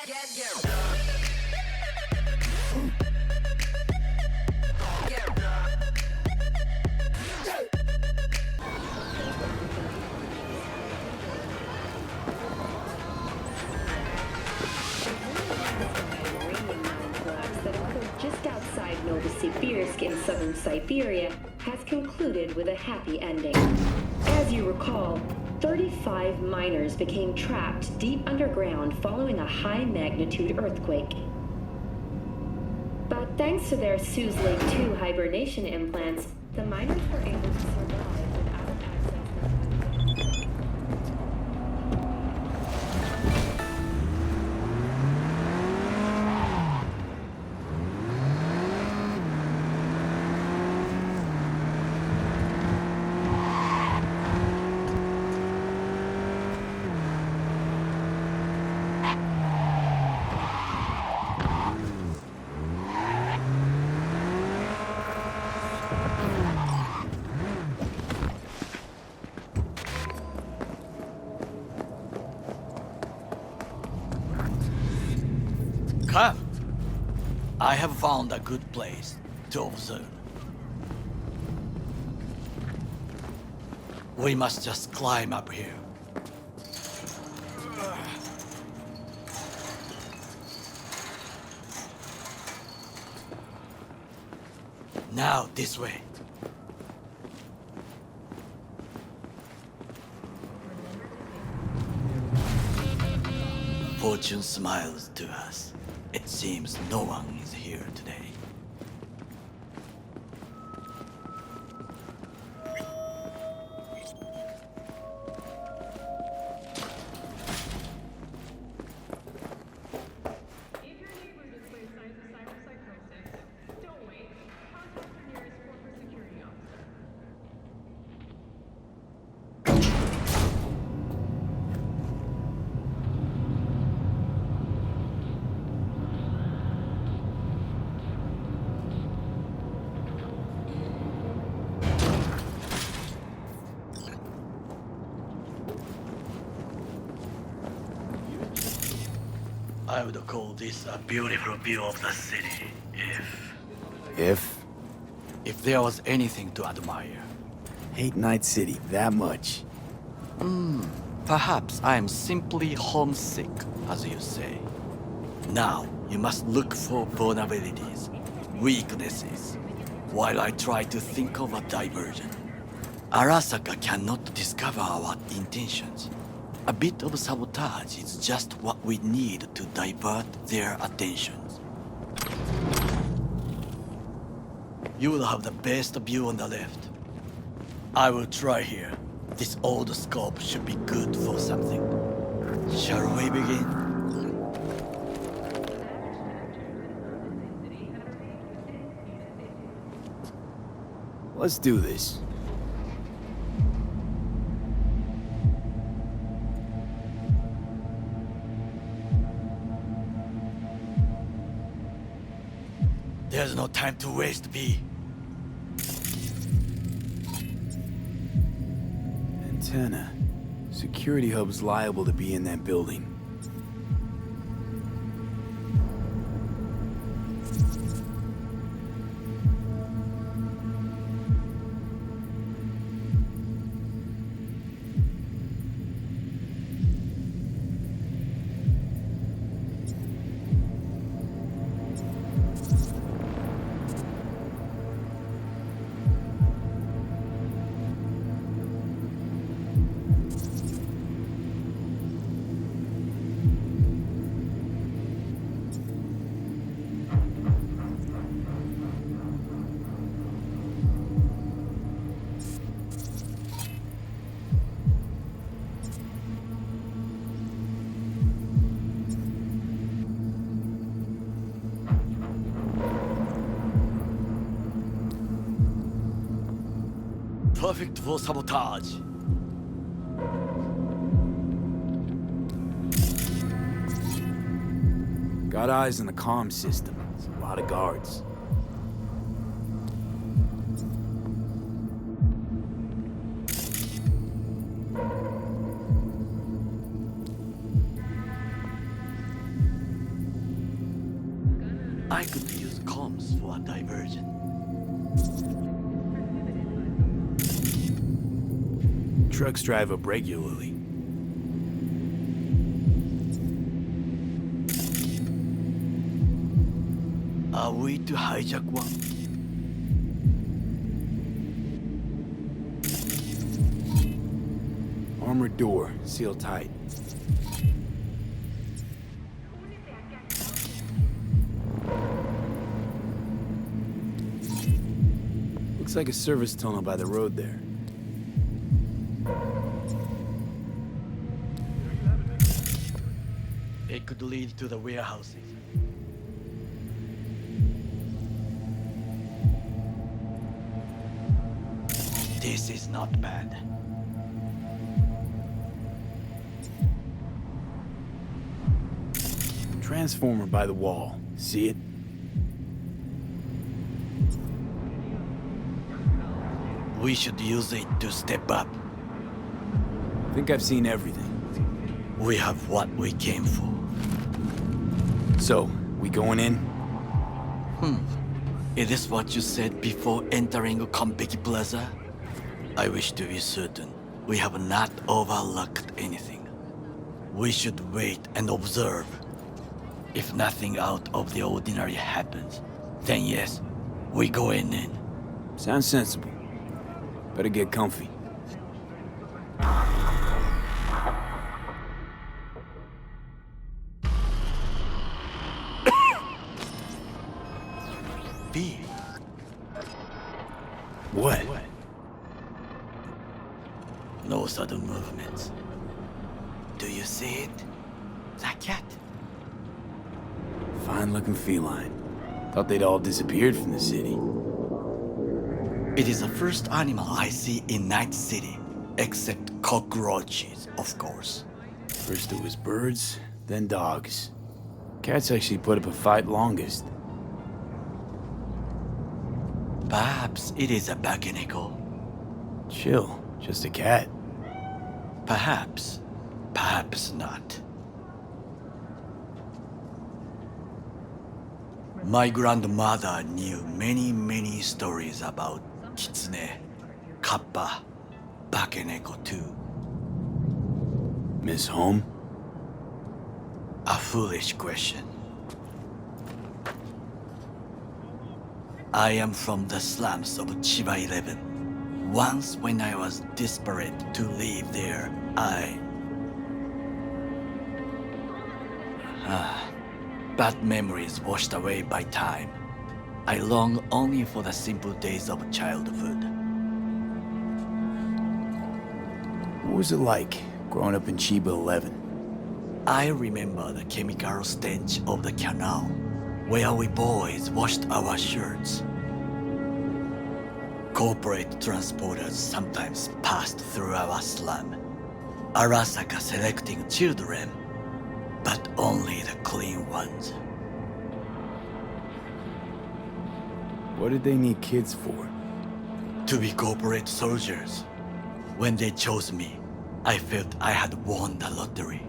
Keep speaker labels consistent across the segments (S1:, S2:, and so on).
S1: Just outside Novosibirsk in southern Siberia has concluded with a happy ending. As you recall, 35 miners became trapped deep underground following a high-magnitude earthquake. But thanks to their Suzlane 2 hibernation implants, the miners were able to survive without access.
S2: Come. I have found a good place to observe. We must just climb up here. Now this way. Fortune smiles to us. It seems no one is here today.
S3: If your neighbor displays signs of cyberpsychosis, don't wait. Contact your nearest corporate security officer.
S2: I would call this a beautiful view of the city, if there was anything to admire.
S4: Hate Night City that much.
S2: Perhaps I am simply homesick, as you say. Now, you must look for vulnerabilities, weaknesses, while I try to think of a diversion. Arasaka cannot discover our intentions. A bit of sabotage is just what we need to divert their attentions. You will have the best view on the left. I will try here. This old scope should be good for something. Shall we begin?
S4: Let's do this.
S2: There's no time to waste, B.
S4: Antenna. Security hub's liable to be in that building.
S2: Perfect for sabotage.
S4: Got eyes on the comm system. It's a lot of guards.
S2: I could use comms for a diversion.
S4: Trucks drive up regularly.
S2: Are we to hijack one?
S4: Armored door, sealed tight. Looks like a service tunnel by the road there.
S2: It could lead to the warehouses. This is not bad.
S4: Transformer by the wall. See it?
S2: We should use it to step up.
S4: Think I've seen everything.
S2: We have what we came for.
S4: So, we going in?
S2: Is this what you said before entering Konpeki Plaza? I wish to be certain we have not overlooked anything. We should wait and observe. If nothing out of the ordinary happens, then yes, we go in.
S4: Sounds sensible. Better get comfy.
S2: B.
S4: What?
S2: No sudden movements. Do you see it? That cat.
S4: Fine-looking feline. Thought they'd all disappeared from the city.
S2: It is the first animal I see in Night City, except cockroaches, of course.
S4: First it was birds, then dogs. Cats actually put up a fight longest.
S2: Perhaps it is a bakeneko.
S4: Chill, just a cat.
S2: Perhaps, perhaps not. My grandmother knew many stories about kitsune, kappa, bakeneko too.
S4: Miss Home?
S2: A foolish question. I am from the slums of Chiba 11. Once when I was desperate to live there, bad memories washed away by time. I long only for the simple days of childhood.
S4: What was it like, growing up in Chiba 11?
S2: I remember the chemical stench of the canal, where we boys washed our shirts. Corporate transporters sometimes passed through our slum, Arasaka selecting children, but only the clean ones.
S4: What did they need kids for?
S2: To be corporate soldiers. When they chose me, I felt I had won the lottery.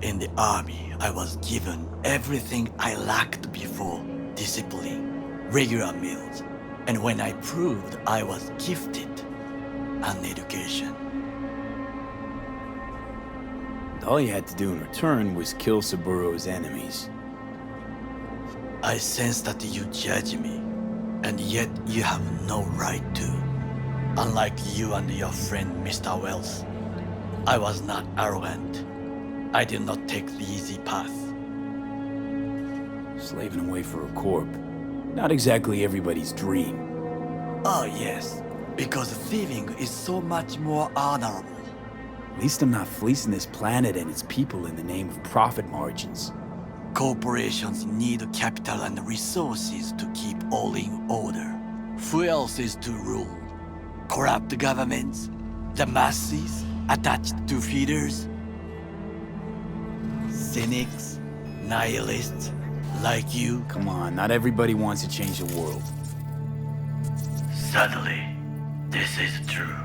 S2: In the army, I was given everything I lacked before: discipline, regular meals, and when I proved I was gifted, an education.
S4: All you had to do in return was kill Saburo's enemies.
S2: I sense that you judge me, and yet you have no right to. Unlike you and your friend Mr. Wells, I was not arrogant. I did not take the easy path.
S4: Slaving away for a corp. Not exactly everybody's dream.
S2: Oh yes, because thieving is so much more honorable.
S4: At least I'm not fleecing this planet and its people in the name of profit margins.
S2: Corporations need capital and resources to keep all in order. Who else is to rule? Corrupt governments? The masses attached to feeders? Cynics? Nihilists? Like you?
S4: Come on, not everybody wants to change the world.
S2: Sadly, this is true.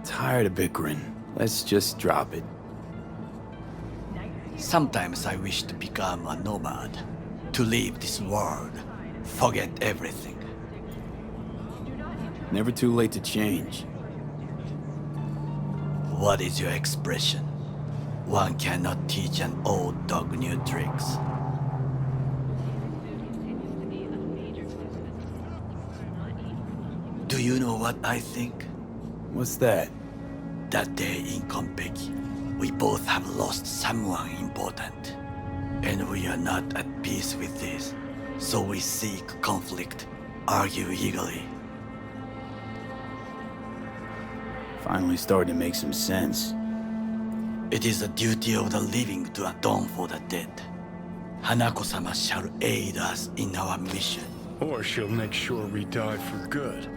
S4: Tired of bickering. Let's just drop it.
S2: Sometimes I wish to become a nomad, to leave this world, forget everything.
S4: Never too late to change.
S2: What is your expression? One cannot teach an old dog new tricks. Do you know what I think?
S4: What's that?
S2: That day in Konpeki, we both have lost someone important. And we are not at peace with this. So we seek conflict, argue eagerly.
S4: Finally starting to make some sense.
S2: It is the duty of the living to atone for the dead. Hanako-sama shall aid us in our mission.
S5: Or she'll make sure we die for good.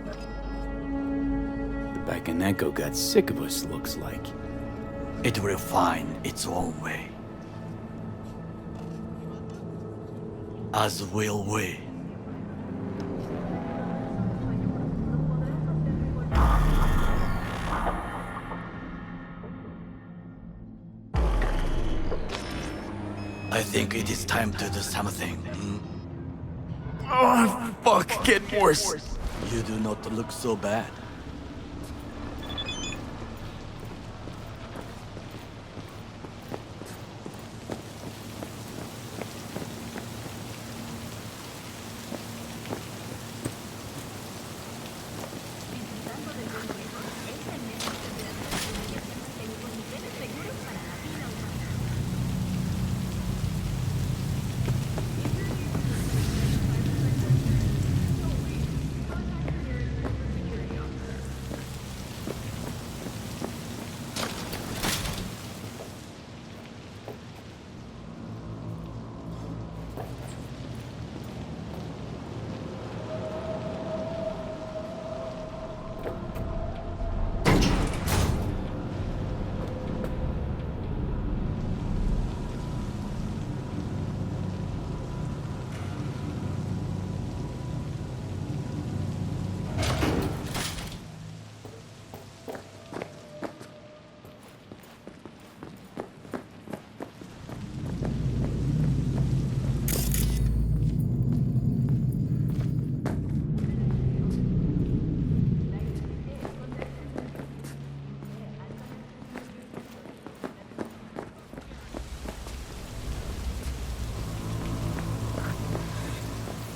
S4: The Bakaneko got sick of us, looks like.
S2: It will find its own way. As will we. I think it is time to do something.
S4: Oh, fuck, get worse.
S2: You do not look so bad.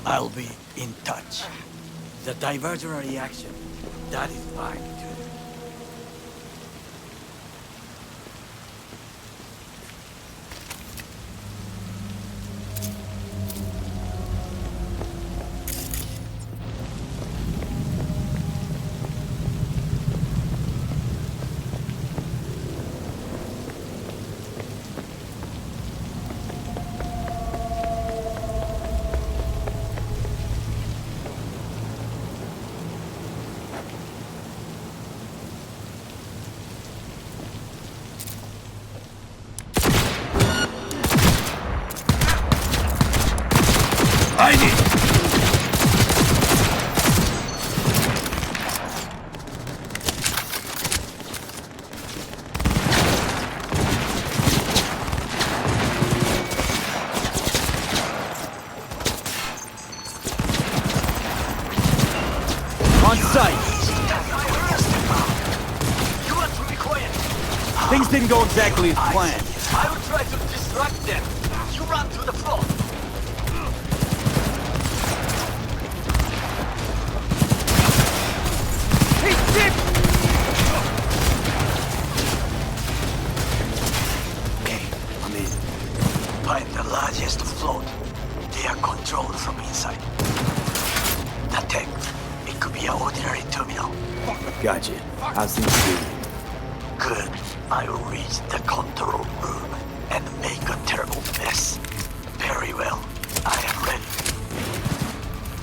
S2: I'll be in touch. The divergent reaction, that is fine too.
S4: On sight! Things didn't go exactly as planned.
S2: I will try to distract them. You run to the front.
S4: Hey, shit!
S2: Okay, I'm in. Find the largest float. They are controlled from inside. The tech. It could be an ordinary terminal.
S4: Gotcha. How's things doing?
S2: Good. I will reach the control room and make a terrible mess. Very well. I am ready.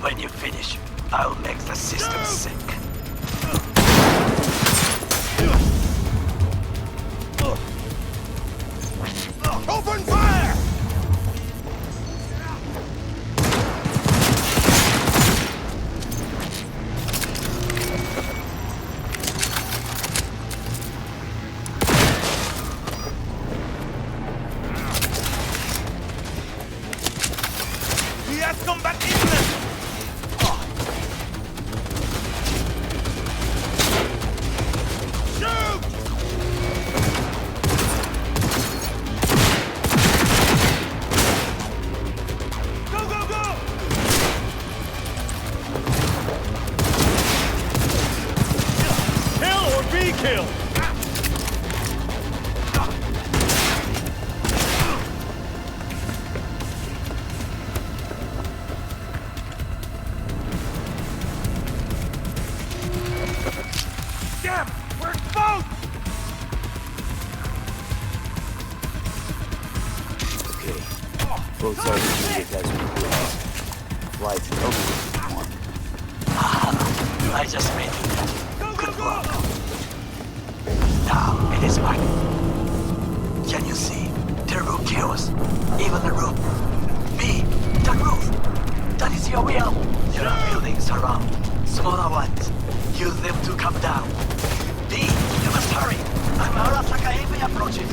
S2: When you finish, I'll make the system sync.
S5: Open fire! Combat inland! Shoot! Go, go, go! Kill or be killed! Damn! We're exposed!
S4: Okay. Both sides of the ship has been flights over.
S2: I just made it.
S5: Go, go, go!
S2: Now it is mine. Can you see? Turbo kills. Even the roof. B, the roof. That is your will. There are buildings around. Smaller ones. Use them to come down. D, you must hurry. I'm Arasaka heavy approaching.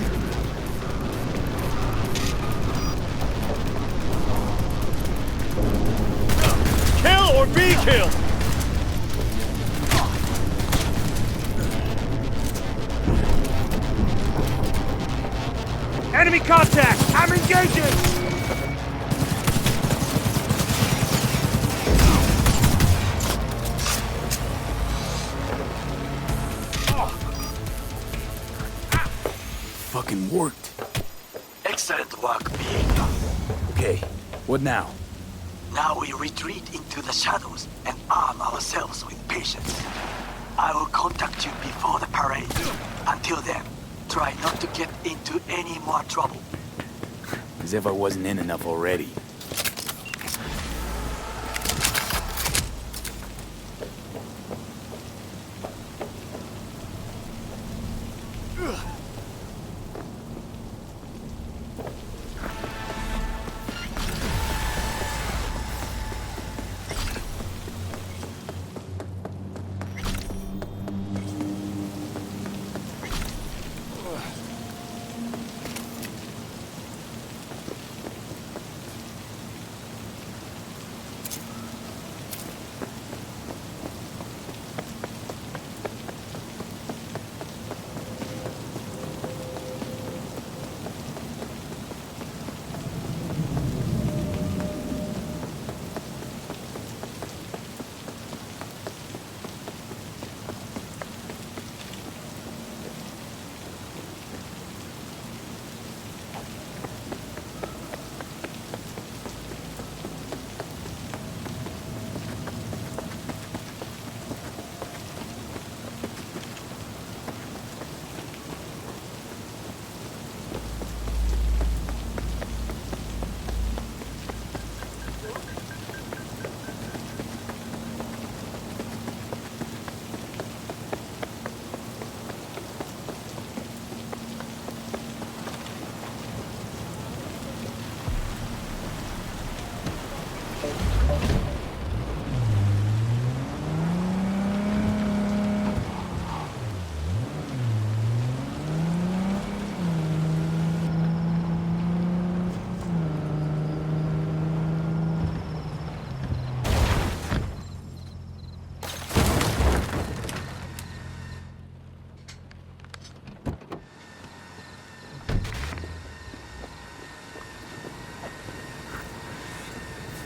S5: Kill or be killed! Enemy contact! I'm engaging!
S4: Fucking worked.
S2: Excellent work, B.
S4: Okay, what now?
S2: Now we retreat into the shadows and arm ourselves with patience. I will contact you before the parade. Until then, try not to get into any more trouble.
S4: As if I wasn't in enough already.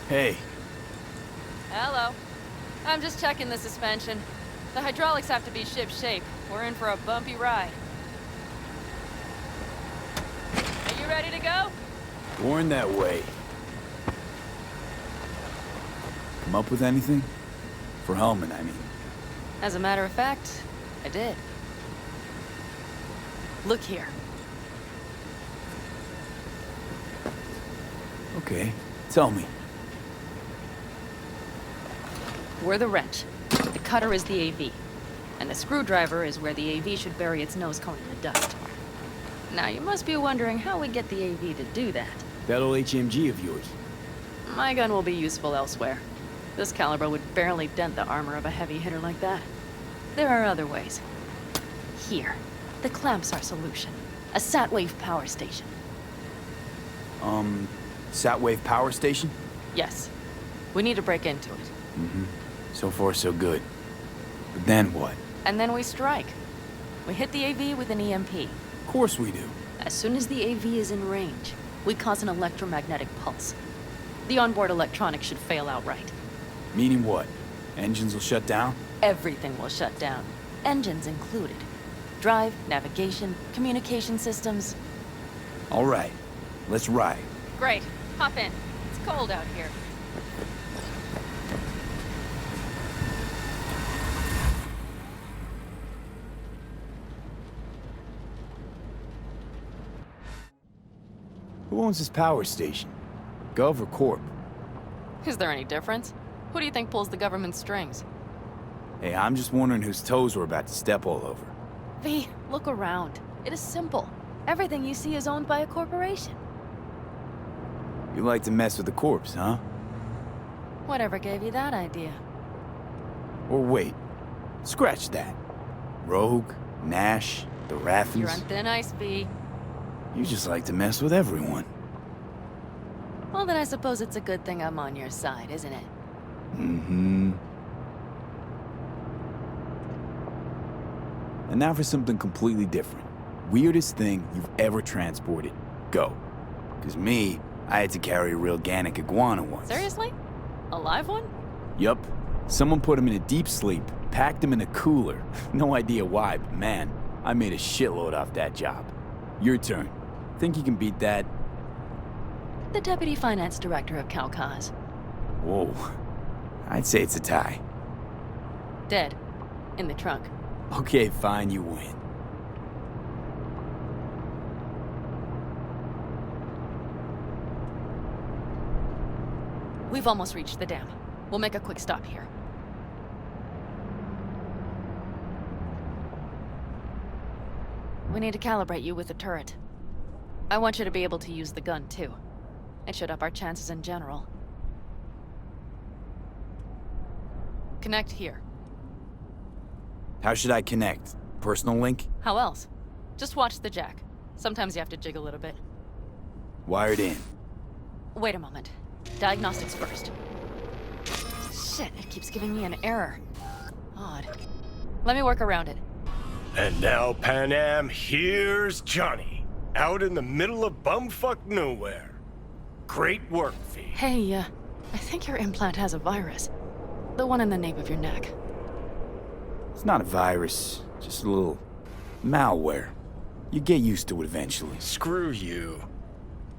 S4: Hey,
S6: Hello. I'm just checking the suspension. The hydraulics have to be ship-shape. We're in for a bumpy ride. Are you ready to go?
S4: born that way. Come up with anything? For Hellman, I mean.
S6: As a matter of fact, I did. Look here.
S4: Okay, tell me.
S6: We're the wrench. The cutter is the AV. And the screwdriver is where the AV should bury its nose cone in the dust. Now, you must be wondering how we get the AV to do that.
S4: That old HMG of yours.
S6: My gun will be useful elsewhere. This caliber would barely dent the armor of a heavy hitter like that. There are other ways. Here. The clamps are solution. A sat-wave power station.
S4: Sat-wave power station?
S6: Yes. We need to break into it.
S4: So far, so good. But then what?
S6: And then we strike. We hit the AV with an EMP.
S4: Of course we do.
S6: As soon as the AV is in range, we cause an electromagnetic pulse. The onboard electronics should fail outright.
S4: Meaning what? Engines will shut down?
S6: Everything will shut down. Engines included. Drive, navigation, communication systems.
S4: All right. Let's ride.
S6: Great. Hop in. It's cold out here.
S4: Who owns this power station? Gov or Corp?
S6: Is there any difference? Who do you think pulls the government strings?
S4: Hey, I'm just wondering whose toes we're about to step all over.
S6: V, look around. It is simple. Everything you see is owned by a corporation.
S4: You like to mess with the corpse, huh?
S6: Whatever gave you that idea?
S4: Or wait, scratch that. Rogue, Nash, the Rathens.
S6: You're on thin ice, V.
S4: You just like to mess with everyone.
S6: Well, then I suppose it's a good thing I'm on your side, isn't it?
S4: And now for something completely different. Weirdest thing you've ever transported. Go. 'Cause me, I had to carry a real Gannic iguana once.
S6: Seriously? A live one?
S4: Yup. Someone put him in a deep sleep, packed him in a cooler. No idea why, but man, I made a shitload off that job. Your turn. Think you can beat that?
S6: The Deputy Finance Director of Caucas.
S4: Whoa. I'd say it's a tie.
S6: Dead. In the trunk.
S4: Okay, fine, you win.
S6: We've almost reached the dam. We'll make a quick stop here. We need to calibrate you with the turret. I want you to be able to use the gun, too. It should up our chances in general. Connect here.
S4: How should I connect? Personal link?
S6: How else? Just watch the jack. Sometimes you have to jig a little bit.
S4: Wired in.
S6: Wait a moment. Diagnostics first. Shit, it keeps giving me an error. Odd. Let me work around it.
S5: And now, Pan Am, here's Johnny. Out in the middle of bumfuck nowhere. Great work, V.
S6: Hey, I think your implant has a virus. The one in the nape of your neck.
S4: It's not a virus, just a little malware. You get used to it eventually.
S5: Screw you.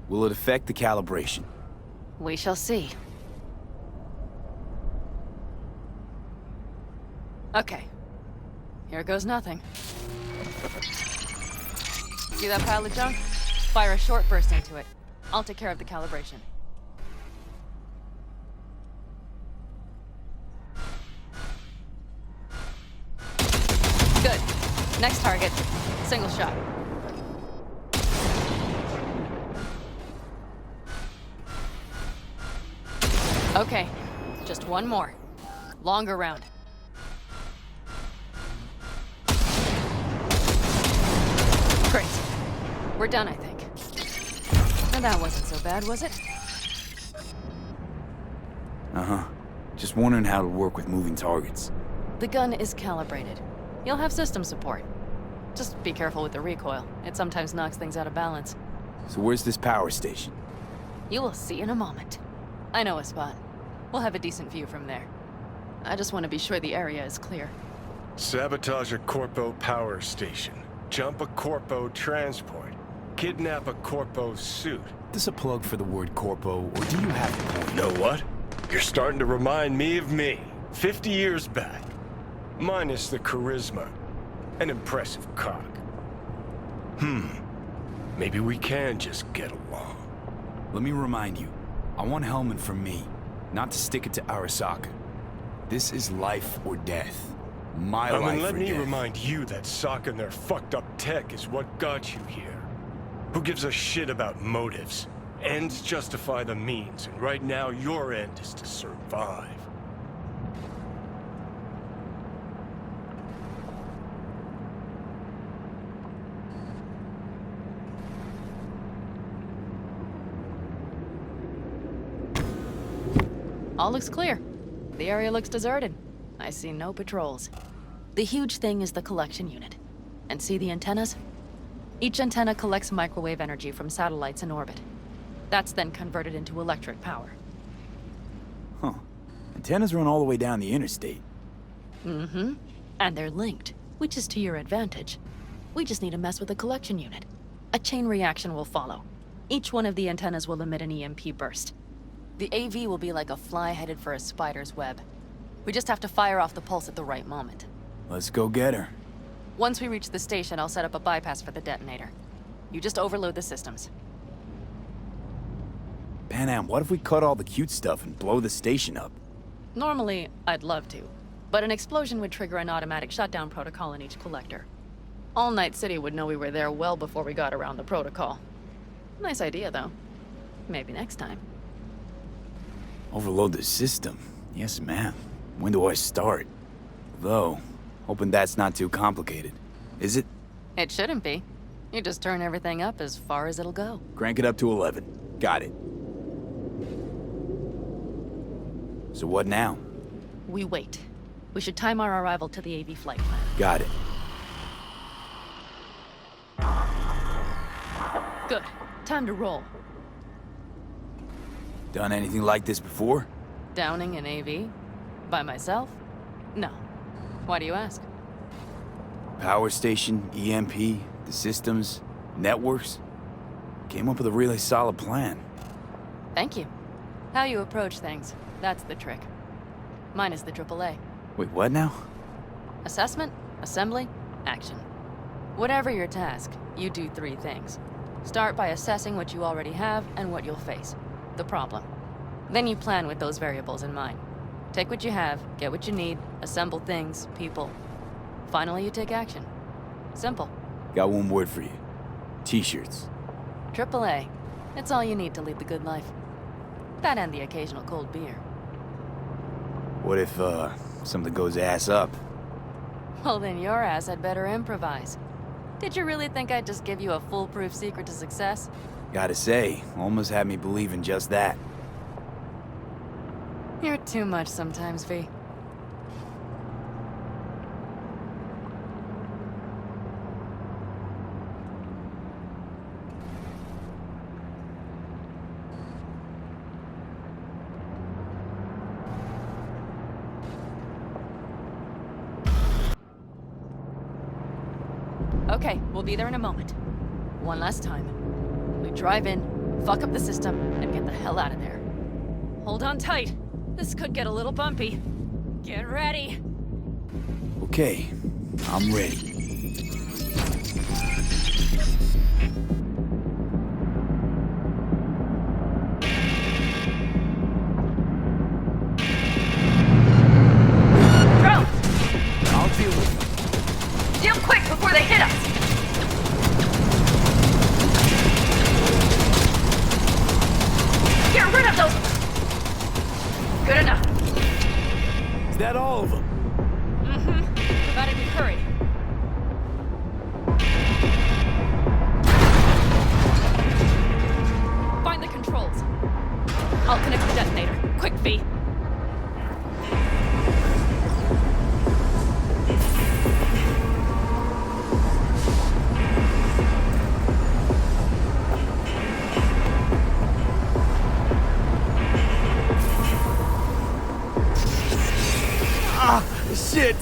S4: Will it affect the calibration?
S6: We shall see. Okay. Here goes nothing. See that pile of junk? Fire a short burst into it. I'll take care of the calibration. Good. Next target. Single shot. Okay. Just one more. Longer round. Great. We're done, I think. And that wasn't so bad, was it?
S4: Uh-huh. Just wondering how it'll work with moving targets.
S6: The gun is calibrated. You'll have system support. Just be careful with the recoil. It sometimes knocks things out of balance.
S4: So where's this power station?
S6: You will see in a moment. I know a spot. We'll have a decent view from there. I just want to be sure the area is clear.
S5: Sabotage a Corpo power station. Jump a Corpo transport. Kidnap a Corpo suit.
S4: This a plug for the word corpo, or do you have a point?
S5: You know what? You're starting to remind me of me, 50 years back. Minus the charisma. An impressive cock. Maybe we can just get along.
S4: Let me remind you, I want Hellman from me, not to stick it to Arasaka. This is life or death. My life or death.
S5: Let me remind you that socking their fucked up tech is what got you here. Who gives a shit about motives? Ends justify the means, and right now your end is to survive.
S6: All looks clear. The area looks deserted. I see no patrols. The huge thing is the collection unit. And see the antennas? Each antenna collects microwave energy from satellites in orbit. That's then converted into electric power.
S4: Huh. Antennas run all the way down the interstate.
S6: Mm-hmm. And they're linked, which is to your advantage. We just need to mess with the collection unit. A chain reaction will follow. Each one of the antennas will emit an EMP burst. The AV will be like a fly headed for a spider's web. We just have to fire off the pulse at the right moment.
S4: Let's go get her.
S6: Once we reach the station, I'll set up a bypass for the detonator. You just overload the systems.
S4: Panam, what if we cut all the cute stuff and blow the station up?
S6: Normally, I'd love to, but an explosion would trigger an automatic shutdown protocol in each collector. All Night City would know we were there well before we got around the protocol. Nice idea, though. Maybe next time.
S4: Overload the system? Yes, ma'am. When do I start? Though, hoping that's not too complicated. Is it?
S6: It shouldn't be. You just turn everything up as far as it'll go.
S4: Crank it up to 11. Got it. So what now?
S6: We wait. We should time our arrival to the AV flight plan.
S4: Got it.
S6: Good. Time to roll.
S4: Done anything like this before?
S6: Downing an AV? By myself? No. Why do you ask?
S4: Power station, EMP, the systems, networks. Came up with a really solid plan.
S6: Thank you. How you approach things, that's the trick. Mine is the AAA.
S4: Wait, what now?
S6: Assessment, assembly, action. Whatever your task, you do 3 things. Start by assessing what you already have and what you'll face. The problem. Then you plan with those variables in mind. Take what you have, get what you need, assemble things, people. Finally, you take action. Simple.
S4: Got one word for you. T-shirts.
S6: AAA. It's all you need to lead the good life. That and the occasional cold beer.
S4: What if, something goes ass up?
S6: Well, then your ass had better improvise. Did you really think I'd just give you a foolproof secret to success?
S4: Gotta say, almost had me believing just that.
S6: You're too much sometimes, V. Okay, we'll be there in a moment. One last time. We drive in, fuck up the system, and get the hell out of there. Hold on tight. This could get a little bumpy. Get ready.
S4: Okay, I'm ready.
S6: Drone!
S4: I'll deal with it.
S6: Deal quick before they hit us! Get rid of those! Good enough.
S4: Is that all of them?
S6: Mm-hmm. Provided we hurry. Find the controls. I'll connect the detonator. Quick, V.
S4: Shit!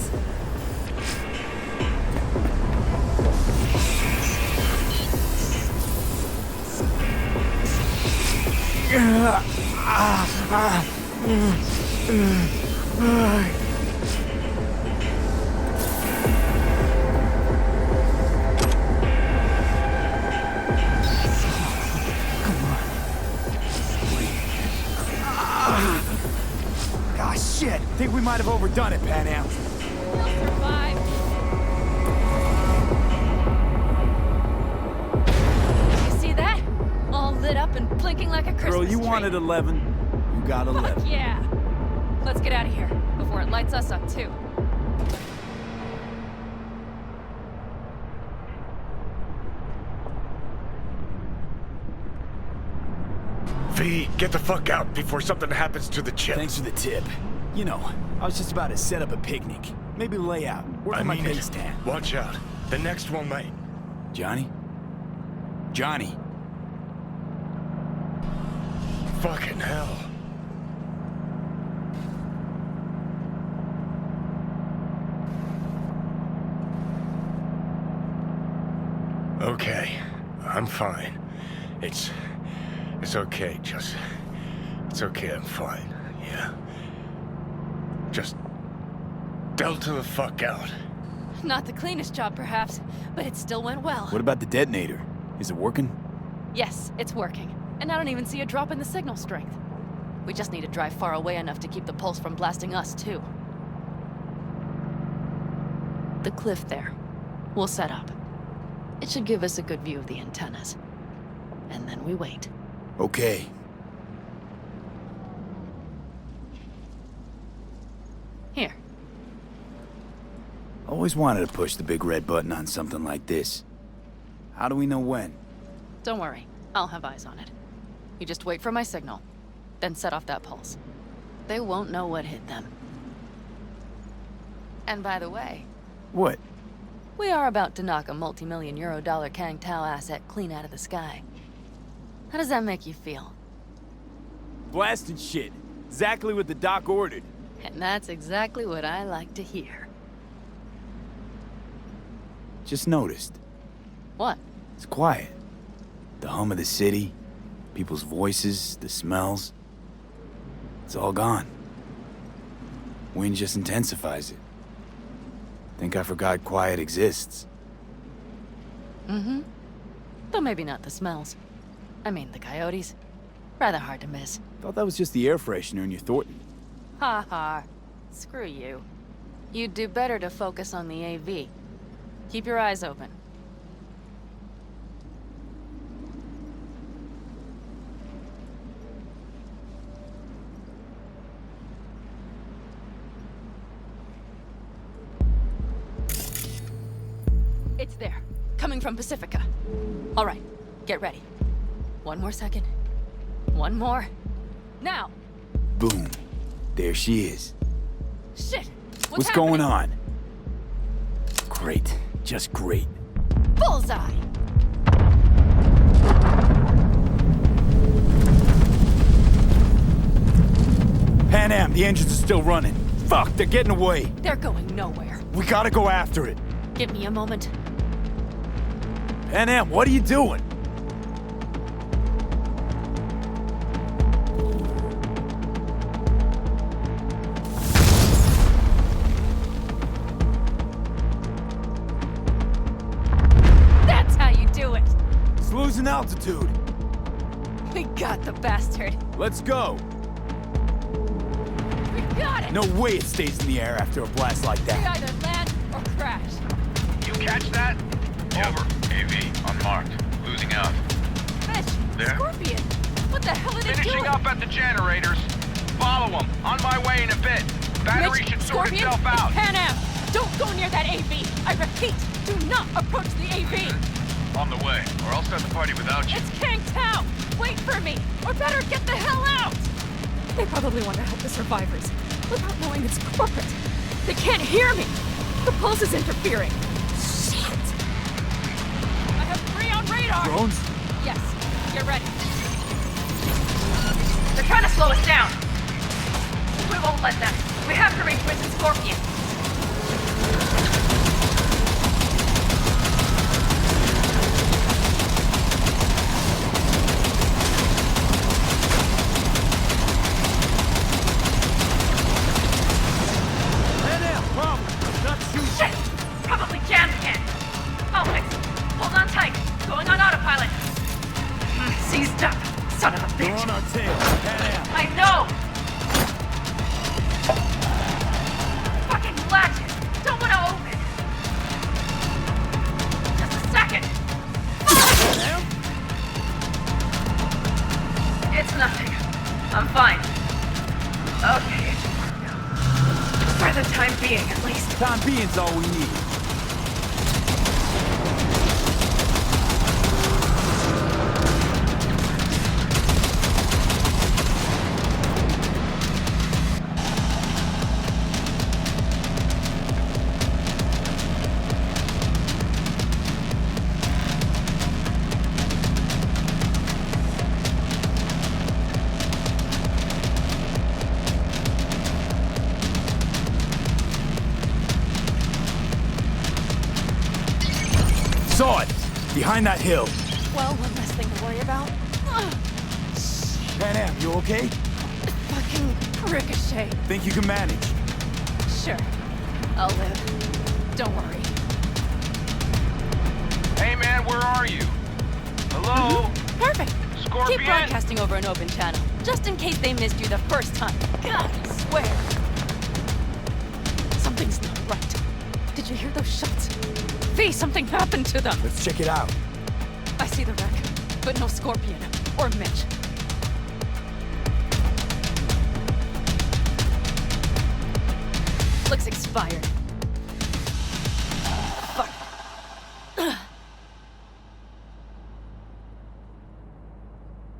S4: Ah, shit! Think we might have overdone it, Panam.
S6: We'll survive. You see that? All lit up and blinking like a Christmas
S4: Girl, you
S6: tree.
S4: wanted 11. You got 11.
S6: Fuck yeah! Let's get out of here before it lights us up too.
S5: V, V, get the fuck out before something happens to the chip.
S4: Thanks for the tip. You know, I was just about to set up a picnic. Maybe lay out. Work on my base stand.
S5: Watch out. The next one might.
S4: Johnny? Johnny!
S5: Fucking hell. Okay, I'm fine. It's okay, just... It's okay, I'm fine, yeah. Just... Delta the fuck out.
S6: Not the cleanest job, perhaps, but it still went well.
S4: What about the detonator? Is it working?
S6: Yes, it's working. And I don't even see a drop in the signal strength. We just need to drive far away enough to keep the pulse from blasting us, too. The cliff there. We'll set up. It should give us a good view of the antennas. And then we wait.
S4: Okay.
S6: Here.
S4: Always wanted to push the big red button on something like this. How do we know when?
S6: Don't worry. I'll have eyes on it. You just wait for my signal. Then set off that pulse. They won't know what hit them. And by the way...
S4: What?
S6: We are about to knock a multi-million euro dollar Kang Tao asset clean out of the sky. How does that make you feel?
S4: Blasted shit. Exactly what the doc ordered.
S6: And that's exactly what I like to hear.
S4: Just noticed.
S6: What?
S4: It's quiet. The hum of the city, people's voices, the smells. It's all gone. Wind just intensifies it. Think I forgot quiet exists.
S6: Mm-hmm. Though maybe not the smells. I mean, the coyotes. Rather hard to miss.
S4: Thought that was just the air freshener in your Thornton.
S6: Ha ha. Screw you. You'd do better to focus on the AV. Keep your eyes open. It's there. Coming from Pacifica. All right. Get ready. One more second. One more. Now!
S4: Boom. There she is.
S6: Shit!
S4: What's going on? Great. Just great.
S6: Bullseye!
S4: Pan Am, the engines are still running. Fuck, they're getting away.
S6: They're going nowhere.
S4: We gotta go after it.
S6: Give me a moment.
S4: Pan Am, what are you doing?
S6: That's how you do it!
S4: It's losing altitude.
S6: We got the bastard.
S4: Let's go.
S6: We got it!
S4: No way it stays in the air after a blast like
S6: We
S4: that.
S6: either land or crash.
S7: You catch that? Over. AV, unmarked. Losing out.
S6: Fish!
S7: There?
S6: Scorpion! What the hell are they
S7: Finishing
S6: doing?
S7: up at the generators. Follow them. On my way in a bit. Battery
S6: Mitch,
S7: should sort
S6: Scorpion,
S7: itself out.
S6: it's Pan Am! Don't go near that AV! I repeat, do not approach the AV!
S7: On the way, or I'll start the party without you.
S6: It's Kang Tao! Wait for me! Or better, get the hell out! They probably want to help the survivors, without knowing it's corporate. They can't hear me! The pulse is interfering. Shit! I have 3 on radar!
S4: Drones?
S6: Yes, get ready. They're trying to slow us down. We won't let them. We have to reach Mission Scorpion. Shit! Probably jammed again. Oh, hold on tight. Going on autopilot. Seized up. Son of a
S4: They're
S6: bitch.
S4: on our tail. Pan Am.
S6: I know! Fucking latches! Don't want to open! Just a second!
S4: Pan Am?
S6: It's nothing. I'm fine. Okay. For the time being, at least.
S4: Time being's all we need. Behind that hill.
S6: Well, one less thing to worry about.
S4: Pan Am, you okay?
S6: Fucking ricochet.
S4: Think you can manage?
S6: Sure. I'll live. Don't worry.
S7: Hey man, where are you? Hello?
S6: Perfect.
S7: Scorpion?
S6: Keep broadcasting over an open channel, just in case they missed you the first time. God, I swear. Something's not right. Did you hear those shots? V, something happened to them.
S4: Let's check it out.
S6: I see the wreck, but no Scorpion or Mitch. Looks expired. Fuck.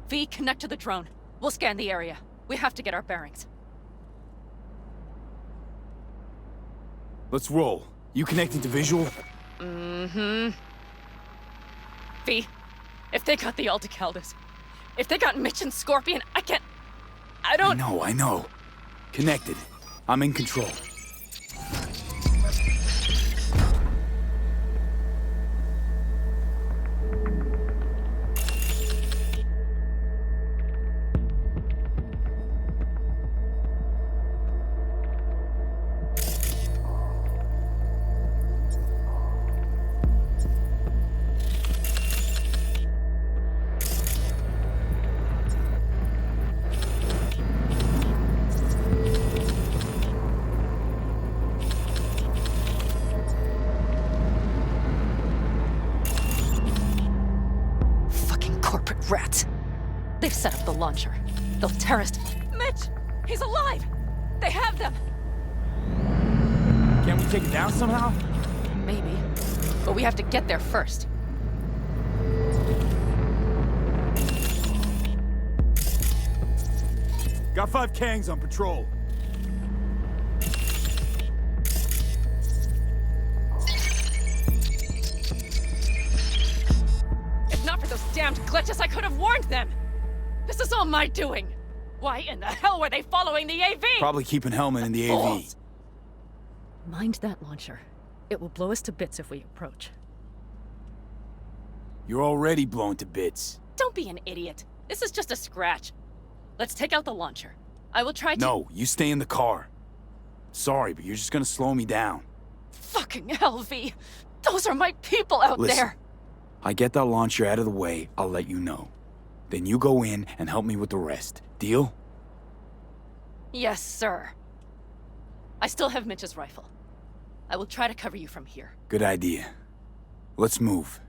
S6: V, connect to the drone. We'll scan the area. We have to get our bearings.
S4: Let's roll. You connecting to visual?
S6: Mm-hmm. V, if they got the Aldecaldos, if they got Mitch and Scorpion, I don't...
S4: I know. Connected. I'm in control.
S6: Rats. They've set up the launcher. They'll terrorist. Mitch! He's alive! They have them!
S4: Can we take it down somehow?
S6: Maybe. But we have to get there first.
S4: Got 5 Kangs on patrol.
S6: If not for those damned glitches, I could have warned them! This is all my doing! Why in the hell were they following the AV?
S4: Probably keeping Hellman in the AV.
S6: Fools. Mind that launcher. It will blow us to bits if we approach.
S4: You're already blown to bits.
S6: Don't be an idiot. This is just a scratch. Let's take out the launcher. I will try to—
S4: No, you stay in the car. Sorry, but you're just gonna slow me down.
S6: Fucking hell, V. Those are my people out
S4: Listen,
S6: there!
S4: I get that launcher out of the way, I'll let you know. Then you go in and help me with the rest. Deal?
S6: Yes, sir. I still have Mitch's rifle. I will try to cover you from here.
S4: Good idea. Let's move.